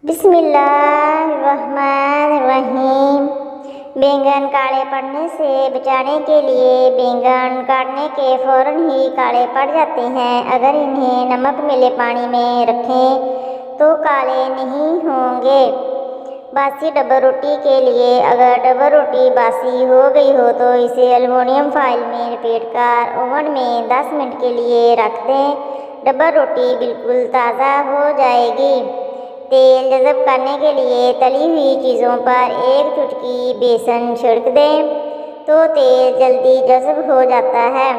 بسم اللہ الرحمن الرحیم۔ بینگن کاڑے پڑنے سے بچانے کے لیے بینگن کاٹنے کے فوراً ہی کاڑے پڑ جاتے ہیں۔ اگر انہیں نمک ملے پانی میں رکھیں تو کالے نہیں ہوں گے۔ باسی ڈبل روٹی کے لیے اگر ڈبل روٹی باسی ہو گئی ہو تو اسے ایلومینیم فائل میں لپیٹ کر اوون میں 10 منٹ کے لیے رکھ دیں۔ ڈبل روٹی بالکل تازہ ہو جائے گی۔ تیل جذب کرنے کے لیے تلی ہوئی چیزوں پر ایک چٹکی بیسن چھڑک دیں تو تیل جلدی جذب ہو جاتا ہے۔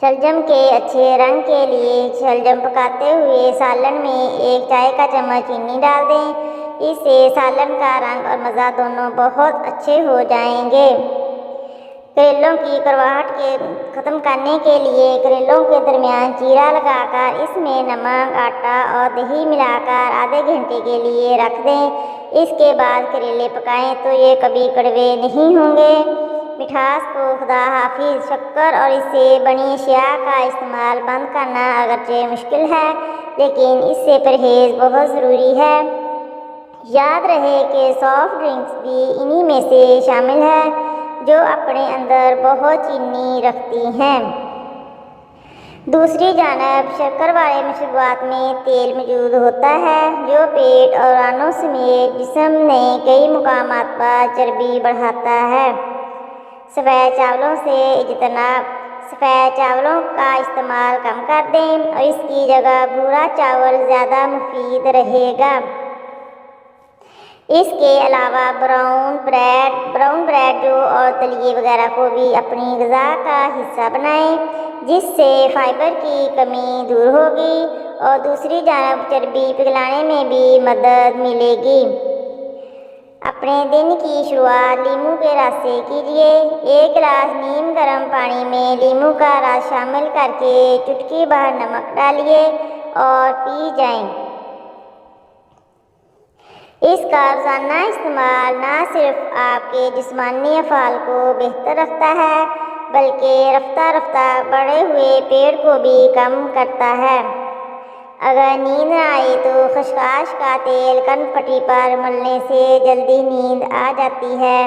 شلجم کے اچھے رنگ کے لیے شلجم پکاتے ہوئے سالن میں 1 چائے کا چمچ چینی ڈال دیں۔ اس سے سالن کا رنگ اور مزہ دونوں بہت اچھے ہو جائیں گے۔ کریلوں کی کڑواہٹ ختم کرنے کے لیے کریلوں کے درمیان چیرا لگا کر اس میں نمک، آٹا اور دہی ملا کر آدھے گھنٹے کے لیے رکھ دیں۔ اس کے بعد کریلے پکائیں تو یہ کبھی کڑوے نہیں ہوں گے۔ مٹھاس کو خدا حافظ۔ شکر اور اس سے بنی اشیاء کا استعمال بند کرنا اگرچہ مشکل ہے لیکن اس سے پرہیز بہت ضروری ہے۔ یاد رہے کہ سافٹ ڈرنکس بھی انہی میں سے شامل ہے جو اپنے اندر بہت چینی رکھتی ہیں۔ دوسری جانب شکر والے مشروبات میں تیل موجود ہوتا ہے جو پیٹ اور رانوں سمیت جسم میں کئی مقامات پر چربی بڑھاتا ہے۔ سفید چاولوں سے اجتناب۔ سفید چاولوں کا استعمال کم کر دیں اور اس کی جگہ بھورا چاول زیادہ مفید رہے گا۔ اس کے علاوہ براؤن بریڈ اور دلیے وغیرہ کو بھی اپنی غذا کا حصہ بنائیں جس سے فائبر کی کمی دور ہوگی اور دوسری جانب چربی پگھلانے میں بھی مدد ملے گی۔ اپنے دن کی شروعات لیموں کے رس سے کیجیے۔ 1 گلاس نیم گرم پانی میں لیموں کا رس شامل کر کے چٹکی بھر نمک ڈالیے اور پی جائیں۔ اس کا روزانہ استعمال نہ صرف آپ کے جسمانی افعال کو بہتر رکھتا ہے بلکہ رفتہ رفتہ بڑھے ہوئے پیٹ کو بھی کم کرتا ہے۔ اگر نیند نہ آئے تو خشخاش کا تیل کن پٹی پر ملنے سے جلدی نیند آ جاتی ہے۔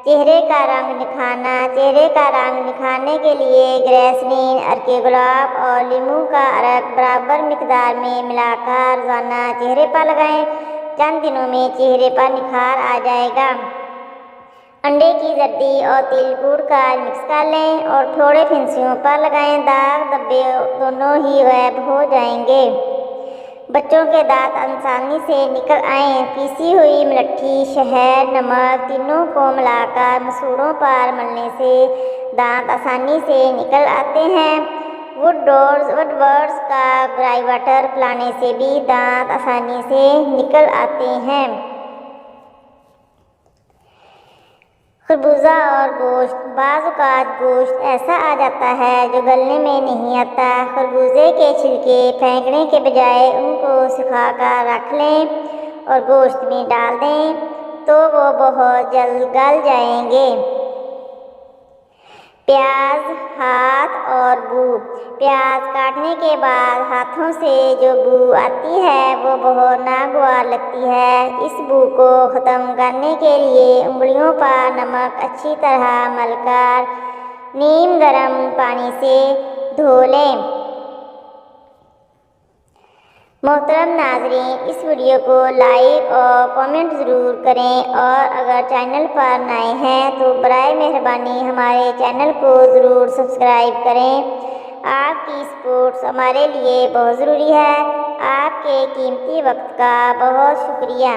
چہرے کا رنگ نکھارنا۔ چہرے کا رنگ نکھارنے کے لیے گلیسرین، عرق گلاب اور لیموں کا عرق برابر مقدار میں ملا کر روزانہ چہرے پر لگائیں۔ چند دنوں میں چہرے پر نکھار آ جائے گا۔ انڈے کی زردی اور تل کوٹ کر مکس کر لیں اور تھوڑے پھنسیوں پر لگائیں۔ داغ دھبے دونوں ہی غائب ہو جائیں گے۔ بچوں کے دانت آسانی سے نکل آئیں۔ پیسی ہوئی ملٹھی، شہد، نمک تینوں کو ملا کر مسوڑھوں پر ملنے سے دانت آسانی سے نکل آتے ہیں۔ وڈ ورڈز کا گرائی واٹر پلانے سے بھی دانت آسانی سے نکل آتے ہیں۔ خربوزہ اور گوشت۔ بعض اوقات گوشت ایسا آ جاتا ہے جو گلنے میں نہیں آتا۔ خربوزے کے چھلکے پھینکنے کے بجائے ان کو سکھا کر رکھ لیں اور گوشت میں ڈال دیں تو وہ بہت جلد گل جائیں گے۔ پیاز، ہاتھ اور بو۔ پیاز کاٹنے کے بعد ہاتھوں سے جو بو آتی ہے وہ بہت ناگوار لگتی ہے۔ اس بو کو ختم کرنے کے لیے انگلیوں پر نمک اچھی طرح مل کر نیم گرم پانی سے دھو لیں۔ محترم ناظرین، اس ویڈیو کو لائک اور کامنٹ ضرور کریں اور اگر چینل پر نئے ہیں تو برائے مہربانی ہمارے چینل کو ضرور سبسکرائب کریں۔ آپ کی سپورٹ ہمارے لیے بہت ضروری ہے۔ آپ کے قیمتی وقت کا بہت شکریہ۔